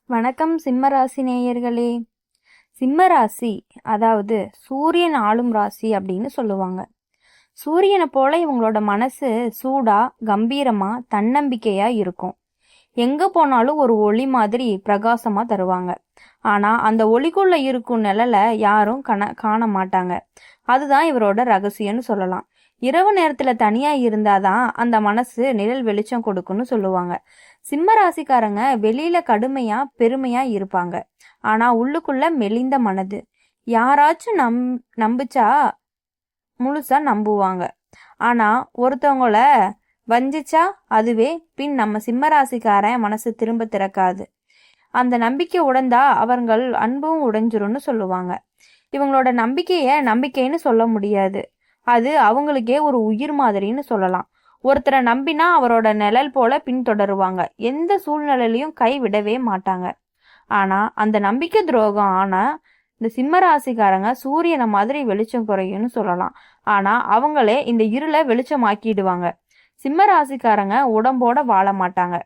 வணக்கம் சிம்மராசி நேயர்களே. சிம்மராசி அதாவது சூரியன் ஆளும் ராசி அப்படின்னு சொல்லுவாங்க. சூரியனை போல இவங்களோட மனசு சூடா, கம்பீரமா, தன்னம்பிக்கையா இருக்கும். எங்க போனாலும் ஒரு ஒளி மாதிரி பிரகாசமா தருவாங்க. ஆனா அந்த ஒளிக்குள்ள இருக்கும் நிழலை யாரும் காண மாட்டாங்க. அதுதான் இவரோட ரகசியம்னு சொல்லலாம். இரவு நேரத்துல தனியா இருந்தாதான் அந்த மனசு நிழல் வெளிச்சம் கொடுக்குன்னு சொல்லுவாங்க. சிம்ம ராசிக்காரங்க வெளியில கடுமையா பெருமையா இருப்பாங்க. ஆனா உள்ளுக்குள்ள மெலிந்த மனது. யாராச்சும் நம்புச்சா முழுசா நம்புவாங்க. ஆனா ஒருத்தவங்கள வஞ்சிச்சா அதுவே பின் நம்ம சிம்ம ராசிக்காரன் மனசு திரும்ப திறக்காது. அந்த நம்பிக்கை உடைந்தா அவர்கள் அன்பும் உடைஞ்சிரும்னு சொல்லுவாங்க. இவங்களோட நம்பிக்கைன்னு சொல்ல முடியாது. அது அவங்களுக்கே ஒரு உயிர் மாதிரின்னு சொல்லலாம். ஒருத்தரை நம்பினா அவரோட நிழல் போல பின்தொடருவாங்க. எந்த சூழ்நிலையிலையும் கைவிடவே மாட்டாங்க. ஆனா அந்த நம்பிக்கை துரோகம் ஆனா இந்த சிம்ம ராசிக்காரங்க சூரியனை மாதிரி வெளிச்சம் குறையும்னு சொல்லலாம். ஆனா அவங்களே இந்த இருளை வெளிச்சமாக்கிடுவாங்க. சிம்ம ராசிக்காரங்க உடம்போட வாழ மாட்டாங்க,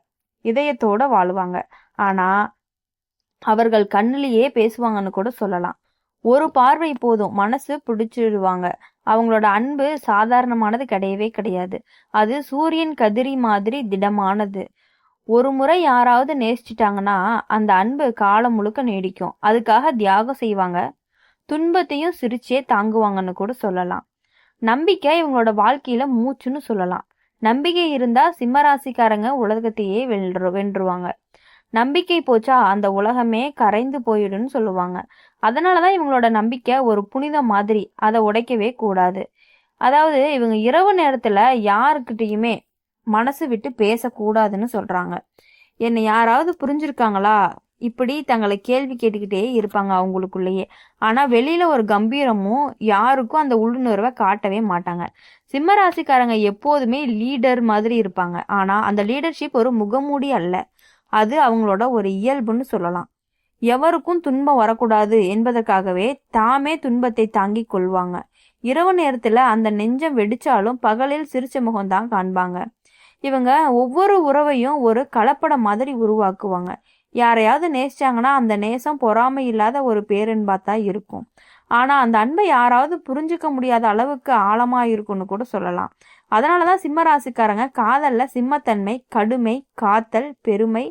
இதயத்தோட வாழுவாங்க. ஆனா அவர்கள் கண்ணிலேயே பேசுவாங்கன்னு கூட சொல்லலாம். ஒரு பார்வை போதும் மனசு பிடிச்சிடுவாங்க. அவங்களோட அன்பு சாதாரணமானது கிடையவே கிடையாது. அது சூரியன் கதிரி மாதிரி திடமானது. ஒரு முறை யாராவது நேசிச்சிட்டாங்கன்னா அந்த அன்பு காலம் முழுக்க நீடிக்கும். அதுக்காக தியாகம் செய்வாங்க. துன்பத்தையும் சிரிச்சே தாங்குவாங்கன்னு கூட சொல்லலாம். நம்பிக்கை இவங்களோட வாழ்க்கையில மூச்சுன்னு சொல்லலாம். நம்பிக்கை இருந்தா சிம்மராசிக்காரங்க உலகத்தையே வென்றுவாங்க. நம்பிக்கை போச்சா அந்த உலகமே கரைந்து போயிடுன்னு சொல்லுவாங்க. அதனாலதான் இவங்களோட நம்பிக்கை ஒரு புனித மாதிரி. அதை உடைக்கவே கூடாது. அதாவது இவங்க இரவு நேரத்துல யாருக்கிட்டையுமே மனசு விட்டு பேசக்கூடாதுன்னு சொல்றாங்க. என்னை யாராவது புரிஞ்சிருக்காங்களா இப்படி தங்களை கேள்வி கேட்டுக்கிட்டே இருப்பாங்க அவங்களுக்குள்ளேயே. ஆனா வெளியில ஒரு கம்பீரமும் யாருக்கும் அந்த உள்ளுணர்வை காட்டவே மாட்டாங்க. சிம்ம ராசிக்காரங்க எப்போதுமே லீடர் மாதிரி இருப்பாங்க. ஆனா அந்த லீடர்ஷிப் ஒரு முகமூடி அல்ல, அது அவங்களோட ஒரு இயல்புன்னு சொல்லலாம். எவருக்கும் துன்பம் வரக்கூடாது என்பதற்காகவே தாமே துன்பத்தை தாங்கிக் கொள்வாங்க. இரவு நேரத்துல அந்த நெஞ்சம் வெடிச்சாலும் பகலில் சிரிச்ச முகம்தான் காண்பாங்க. இவங்க ஒவ்வொரு உறவையும் ஒரு கலப்படம் மாதிரி உருவாக்குவாங்க. யாரையாவது நேசிச்சாங்கன்னா அந்த நேசம் பொறாமை இல்லாத ஒரு பேரன்பாத்தான் இருக்கும். ஆனா அந்த அன்பை யாராவது புரிஞ்சுக்க முடியாத அளவுக்கு ஆழமா இருக்கும்னு கூட சொல்லலாம். அதனாலதான் சிம்ம ராசிக்காரங்க காதல்ல சிம்மத்தன்மை, கடுமை, காத்தல், பெருமை,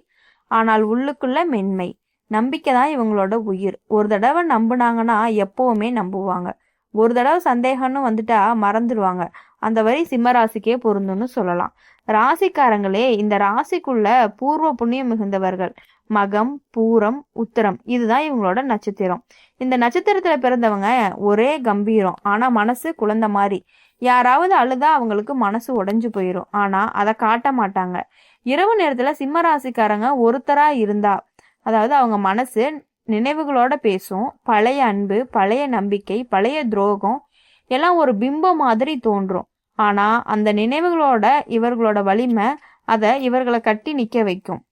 ஆனால் உள்ளுக்குள்ள மென்மை, நம்பிக்கை தான் இவங்களோட உயிர். ஒரு தடவை நம்புனாங்கன்னா எப்பவுமே நம்புவாங்க. ஒரு தடவை சந்தேகம்னு வந்துட்டா மறந்துடுவாங்க. அந்த வரி சிம்ம ராசிக்கே பொருந்தும்னு சொல்லலாம். ராசிக்காரங்களே இந்த ராசிக்குள்ள பூர்வ புண்ணியம் மிகுந்தவர்கள். மகம், பூரம், உத்தரம் இதுதான் இவங்களோட நட்சத்திரம். இந்த நட்சத்திரத்துல பிறந்தவங்க ஒரே கம்பீரம், ஆனா மனசு குழந்தை மாதிரி. யாராவது அழுதா அவங்களுக்கு மனசு உடைஞ்சு போயிடும். ஆனா அதை காட்ட மாட்டாங்க. இரவு நேரத்துல சிம்ம ராசிக்காரங்க ஒருத்தரா இருந்தா அதாவது அவங்க மனசு நினைவுகளோட பேசும். பழைய அன்பு, பழைய நம்பிக்கை, பழைய துரோகம் எல்லாம் ஒரு பிம்பம் மாதிரி தோன்றும். ஆனா அந்த நினைவுகளோட இவர்களோட வலிமை அதை இவர்களை கட்டி நிக்க வைக்கும்.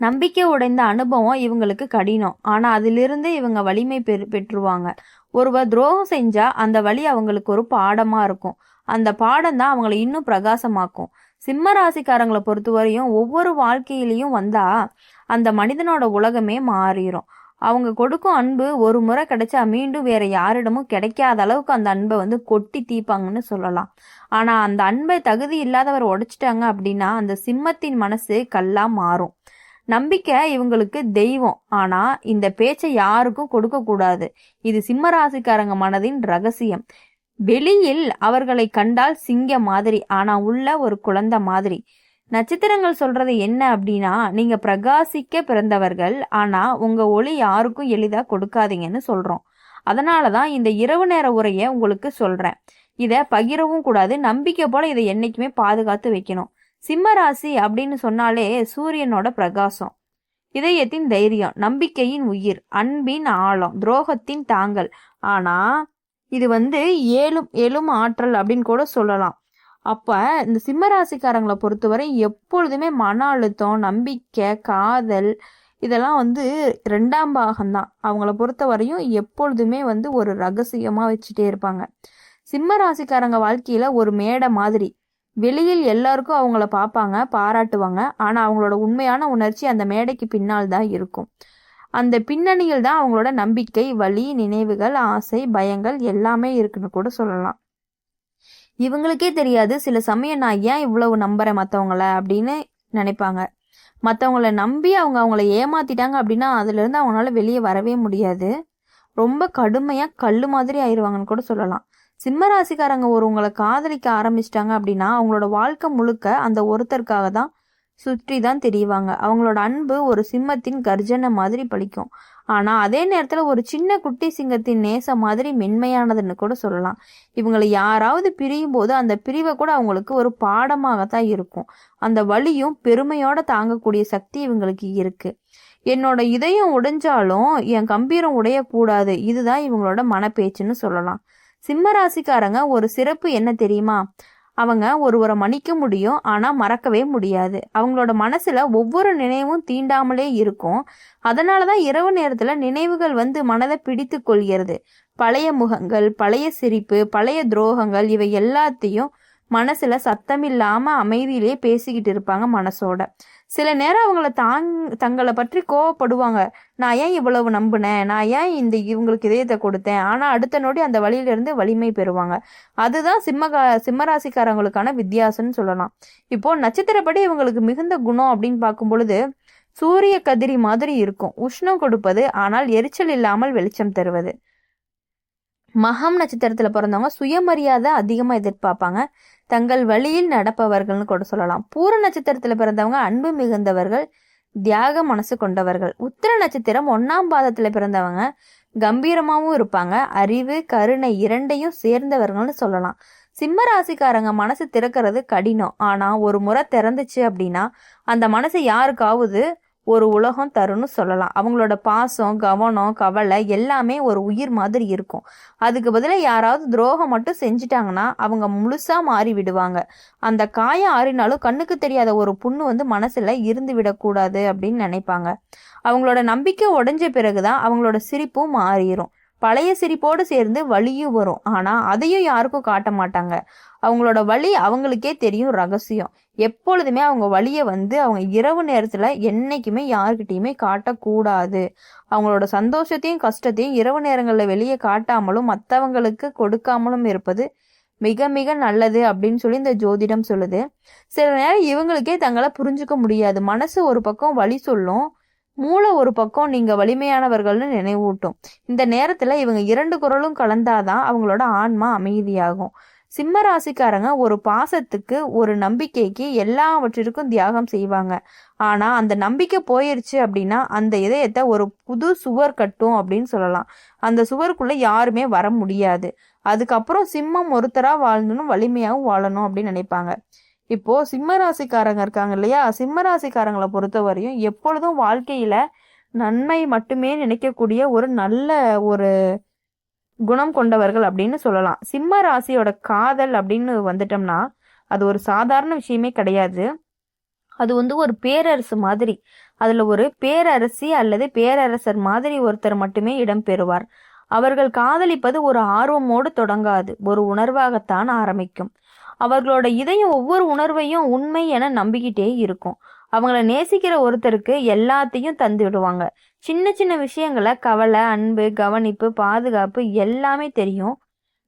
நம்பிக்கை உடைந்த அனுபவம் இவங்களுக்கு கடினம். ஆனா அதிலிருந்து இவங்க வலிமை பெற்றுவாங்க. ஒருவர் துரோகம் செஞ்சா அந்த வலி அவங்களுக்கு ஒரு பாடமா இருக்கும். அந்த பாடம் தான் அவங்களை இன்னும் பிரகாசமாக்கும். சிம்ம ராசிக்காரங்களை பொறுத்தவரையும் ஒவ்வொரு வாழ்க்கையிலையும் வந்தா அந்த மனிதனோட உலகமே மாறிடும். அவங்க கொடுக்கும் அன்பு ஒரு முறை கிடைச்சா மீண்டும் வேற யாரிடமும் கிடைக்காத அளவுக்கு அந்த அன்பை கொட்டி தீப்பாங்கன்னு சொல்லலாம். ஆனா அந்த அன்பை தகுதி இல்லாதவர் உடைச்சிட்டாங்க அப்படின்னா அந்த சிம்மத்தின் மனசு கல்லா மாறும். நம்பிக்கை இவங்களுக்கு தெய்வம். ஆனா இந்த பேச்சை யாருக்கும் கொடுக்க கூடாது. இது சிம்ம ராசிக்காரங்க மனதின் ரகசியம். வெளியில் அவர்களை கண்டால் சிங்க மாதிரி, ஆனா உள்ள ஒரு குழந்தை மாதிரி. நட்சத்திரங்கள் சொல்றது என்ன அப்படின்னா, நீங்க பிரகாசிக்க பிறந்தவர்கள், ஆனா உங்க ஒளி யாருக்கும் எளிதா கொடுக்காதீங்கன்னு சொல்றோம். அதனாலதான் இந்த இரவு நேர உரைய உங்களுக்கு சொல்றேன். இத பகிரவும் கூடாது. நம்பிக்கை போல இதை என்னைக்குமே பாதுகாத்து வைக்கணும். சிம்ம ராசி அப்படின்னு சொன்னாலே சூரியனோட பிரகாசம், இதயத்தின் தைரியம், நம்பிக்கையின் உயிர், அன்பின் ஆழம், துரோகத்தின் தாங்கல். ஆனா இது ஏழும் ஆற்றல் அப்படின்னு கூட சொல்லலாம். அப்ப இந்த சிம்ம ராசிக்காரங்களை பொறுத்தவரை எப்பொழுதுமே மன அழுத்தம், நம்பிக்கை, காதல் இதெல்லாம் ரெண்டாம் பாகம்தான். அவங்கள பொறுத்தவரையும் எப்பொழுதுமே ஒரு ரகசியமா வச்சுட்டே இருப்பாங்க. சிம்ம ராசிக்காரங்க வாழ்க்கையில ஒரு மேடை மாதிரி. வெளியில் எல்லாருக்கும் அவங்கள பார்ப்பாங்க, பாராட்டுவாங்க. ஆனா அவங்களோட உண்மையான உணர்ச்சி அந்த மேடைக்கு பின்னால் தான் இருக்கும். அந்த பின்னணியில் தான் அவங்களோட நம்பிக்கை, வலி, நினைவுகள், ஆசை, பயங்கள் எல்லாமே இருக்குன்னு கூட சொல்லலாம். இவங்களுக்கே தெரியாது சில சமயம் நான் ஏன் இவ்வளவு நம்புறேன் மற்றவங்கள அப்படின்னு நினைப்பாங்க. மற்றவங்கள நம்பி அவங்கள ஏமாத்திட்டாங்க அப்படின்னா அதுலேருந்து அவங்களால வெளியே வரவே முடியாது. ரொம்ப கடுமையாக கல் மாதிரி ஆயிடுவாங்கன்னு கூட சொல்லலாம். சிம்ம ராசிக்காரங்க ஒருவங்களை காதலிக்க ஆரம்பிச்சிட்டாங்க அப்படின்னா அவங்களோட வாழ்க்கை முழுக்க அந்த ஒருத்தருக்காக தான் சுற்றி தான் தெரிவாங்க. அவங்களோட அன்பு ஒரு சிம்மத்தின் கர்ஜனை மாதிரி பலிக்கும். ஆனால் அதே நேரத்தில் ஒரு சின்ன குட்டி சிங்கத்தின் நேசம் மாதிரி மென்மையானதுன்னு கூட சொல்லலாம். இவங்களை யாராவது பிரியும் போது அந்த பிரிவை கூட அவங்களுக்கு ஒரு பாடமாகத்தான் இருக்கும். அந்த வலியும் பெருமையோட தாங்கக்கூடிய சக்தி இவங்களுக்கு இருக்கு. என்னோட இதயம் உடைஞ்சாலும் என் கம்பீரம் உடையக்கூடாது, இதுதான் இவங்களோட மனப்பேச்சுன்னு சொல்லலாம். சிம்ம ராசிக்காரங்க ஒரு சிறப்பு என்ன தெரியுமா? அவங்க ஒருவரை மன்னிக்க முடியும், ஆனா மறக்கவே முடியாது. அவங்களோட மனசுல ஒவ்வொரு நினைவும் தீண்டாமலே இருக்கும். அதனாலதான் இரவு நேரத்துல நினைவுகள் வந்து மனதை பிடித்து கொள்கிறது. பழைய முகங்கள், பழைய சிரிப்பு, பழைய துரோகங்கள், இவை எல்லாத்தையும் மனசுல சத்தமில்லாம அமைதியிலே பேசிக்கிட்டு இருப்பாங்க மனசோட. சில நேரம் அவங்கள தங்களை பற்றி கோவப்படுவாங்க. நான் ஏன் இவ்வளவு நம்பினேன், நான் ஏன் இவங்களுக்கு இதயத்தை கொடுத்தேன். ஆனா அடுத்த நொடி அந்த வழியிலிருந்து வலிமை பெறுவாங்க. அதுதான் சிம்மராசிக்காரங்களுக்கான வித்தியாசம்னு சொல்லலாம். இப்போ நட்சத்திரப்படி இவங்களுக்கு மிகுந்த குணம் அப்படின்னு பார்க்கும் பொழுது சூரிய கதிரி மாதிரி இருக்கும். உஷ்ணம் கொடுப்பது, ஆனால் எரிச்சல் இல்லாமல் வெளிச்சம் தருவது. மகம் நட்சத்திரத்துல பிறந்தவங்க சுயமரியாதை அதிகமா எதிர்பார்ப்பாங்க. தங்கள் வழியில் நடப்பவர்கள்னு கூட சொல்லலாம். பூர நட்சத்திரத்துல பிறந்தவங்க அன்பு மிகுந்தவர்கள், தியாக மனசு கொண்டவர்கள். உத்திர நட்சத்திரம் 1ஆம் பாதத்துல பிறந்தவங்க கம்பீரமாவும் இருப்பாங்க. அறிவு, கருணை இரண்டையும் சேர்ந்தவர்கள்னு சொல்லலாம். சிம்ம ராசிக்காரங்க மனசு திறக்கிறது கடினம். ஆனா ஒரு முறை திறந்துச்சு அப்படின்னா அந்த மனசு யாருக்காவது ஒரு உலகம் தருன்னு சொல்லலாம். அவங்களோட பாசம், கவனம், கவலை எல்லாமே ஒரு உயிர் மாதிரி இருக்கும். அதுக்கு பதிலாக யாராவது துரோகம் மட்டும் செஞ்சிட்டாங்கன்னா அவங்க முழுசா மாறி விடுவாங்க. அந்த காயம் ஆறினாலும் கண்ணுக்கு தெரியாத ஒரு புண்ணு வந்து மனசுல இருந்து விடக்கூடாது அப்படின்னு நினைப்பாங்க. அவங்களோட நம்பிக்கை உடைஞ்ச பிறகுதான் அவங்களோட சிரிப்பும் மாறிடும். பழைய சிரிப்போடு சேர்ந்து வலியும் வரும். ஆனா அதையும் யாருக்கும் காட்ட மாட்டாங்க. அவங்களோட வலி அவங்களுக்கே தெரியும், ரகசியம். எப்பொழுதுமே அவங்க வலியை வந்து அவங்க இரவு நேரத்துல என்னைக்குமே யாருக்கிட்டையுமே காட்டக்கூடாது. அவங்களோட சந்தோஷத்தையும் கஷ்டத்தையும் இரவு நேரங்கள்ல வெளியே காட்டாமலும் மற்றவங்களுக்கு கொடுக்காமலும் இருப்பது மிக மிக நல்லது அப்படின்னு சொல்லி இந்த ஜோதிடம் சொல்லுது. சில நேரம் இவங்களுக்கே தங்களை புரிஞ்சுக்க முடியாது. மனசு ஒரு பக்கம் வலி சொல்லும், மூளை ஒரு பக்கம் நீங்க வலிமையானவர்கள்னு நினைவூட்டும். இந்த நேரத்துல இவங்க 2 குரலும் கலந்தாதான் அவங்களோட ஆன்மா அமைதியாகும். சிம்ம ராசிக்காரங்க ஒரு பாசத்துக்கு, ஒரு நம்பிக்கைக்கு, எல்லாவற்றிற்கும் தியாகம் செய்வாங்க. ஆனா அந்த நம்பிக்கை போயிருச்சு அப்படின்னா அந்த இதயத்தை ஒரு புது சுவர் கட்டும் அப்படின்னு சொல்லலாம். அந்த சுவருக்குள்ள யாருமே வர முடியாது. அதுக்கப்புறம் சிம்மம் ஒருத்தரா வாழணும், வலிமையாகவும் வாழணும் அப்படின்னு நினைப்பாங்க. இப்போ சிம்ம ராசிக்காரங்க இருக்காங்க இல்லையா, சிம்ம ராசிக்காரங்களை பொறுத்தவரையும் எப்பொழுதும் வாழ்க்கையில நன்மை மட்டுமே நினைக்கக்கூடிய ஒரு நல்ல ஒரு குணம் கொண்டவர்கள் அப்படின்னு சொல்லலாம். சிம்ம ராசியோட காதல் அப்படின்னு வந்துட்டோம்னா அது ஒரு சாதாரண விஷயமே கிடையாது. அது வந்து ஒரு பேரரசு மாதிரி. அதுல ஒரு பேரரசி அல்லது பேரரசர் மாதிரி ஒருத்தர் மட்டுமே இடம் பெறுவார். அவர்கள் காதலிப்பது ஒரு ஆர்வமோடு தொடங்காது, ஒரு உணர்வாகத்தான் ஆரம்பிக்கும். அவர்களோட இதயம் ஒவ்வொரு உணர்வையும் உண்மை என நம்பிக்கிட்டே இருக்கும். அவங்கள நேசிக்கிற ஒருத்தருக்கு எல்லாத்தையும் தந்து விடுவாங்க. சின்ன சின்ன விஷயங்களை, கவலை, அன்பு, கவனிப்பு, பாதுகாப்பு எல்லாமே தெரியும்.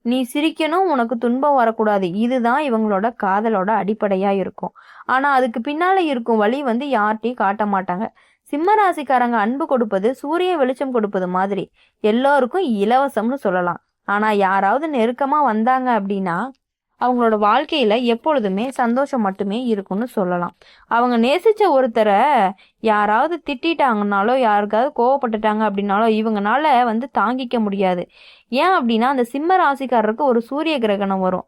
நீ சிரிக்கணும், உனக்கு துன்பம் வரக்கூடாது, இதுதான் இவங்களோட காதலோட அடிப்படையா இருக்கும். ஆனா அதுக்கு பின்னால இருக்கும் வழி வந்து யார்கிட்டையும் காட்ட மாட்டாங்க. சிம்ம ராசிக்காரங்க அன்பு கொடுப்பது சூரிய வெளிச்சம் கொடுப்பது மாதிரி எல்லோருக்கும் இலவசம்னு சொல்லலாம். ஆனா யாராவது நெருக்கமா வந்தாங்க அப்படின்னா அவங்களோட வாழ்க்கையில எப்பொழுதுமே சந்தோஷம் மட்டுமே இருக்கும்னு சொல்லலாம். அவங்க நேசிச்ச ஒருத்தரை யாராவது திட்டாங்கனாலோ, யாருக்காவது கோவப்பட்டுட்டாங்க அப்படின்னாலோ இவங்கனால வந்து தாங்கிக்க முடியாது. ஏன் அப்படின்னா அந்த சிம்ம ராசிக்காரருக்கு ஒரு சூரிய கிரகணம் வரும்.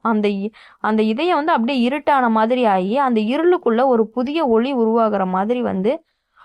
அந்த இதயம் வந்து அப்படியே இருட்டான மாதிரி ஆகி அந்த இருளுக்குள்ள ஒரு புதிய ஒளி உருவாகிற மாதிரி வந்து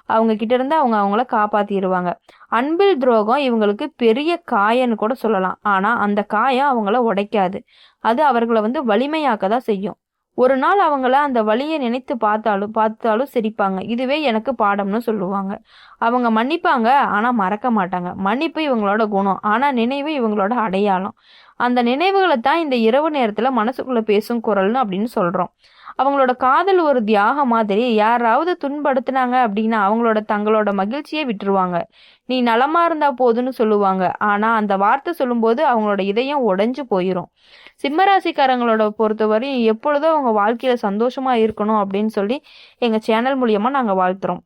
அவங்க கிட்ட இருந்து அவங்கள காப்பாத்திடுவாங்க. அன்பில் துரோகம் இவங்களுக்கு பெரிய காயன்னு கூட சொல்லலாம். ஆனா அந்த காயம் அவங்கள உடைக்காது. அது அவர்களை வந்து வலிமையாக்க தான் செய்யும். ஒரு நாள் அவங்கள அந்த வலியை நினைத்து பார்த்தாலும் சிரிப்பாங்க. இதுவே எனக்கு பாடம்னு சொல்லுவாங்க. அவங்க மன்னிப்பாங்க, ஆனா மறக்க மாட்டாங்க. மன்னிப்பு இவங்களோட குணம், ஆனா நினைவு இவங்களோட அடையாளம். அந்த நினைவுகளை தான் இந்த இரவு நேரத்துல மனசுக்குள்ள பேசும் குரல்னு அப்படின்னு சொல்றோம். அவங்களோட காதல் ஒரு தியாகம் மாதிரி. யாராவது துன்படுத்துனாங்க அப்படின்னா தங்களோட மகிழ்ச்சியை விட்டுருவாங்க. நீ நலமா இருந்தா போதுன்னு சொல்லுவாங்க. ஆனா அந்த வார்த்தை சொல்லும்போது அவங்களோட இதயம் உடைஞ்சு போயிரும். சிம்மராசிக்காரங்களோட பொறுத்தவரையும் எப்பொழுதும் அவங்க வாழ்க்கையில சந்தோஷமா இருக்கணும் அப்படின்னு சொல்லி எங்க சேனல் மூலியமா நாங்க வாழ்த்துறோம்.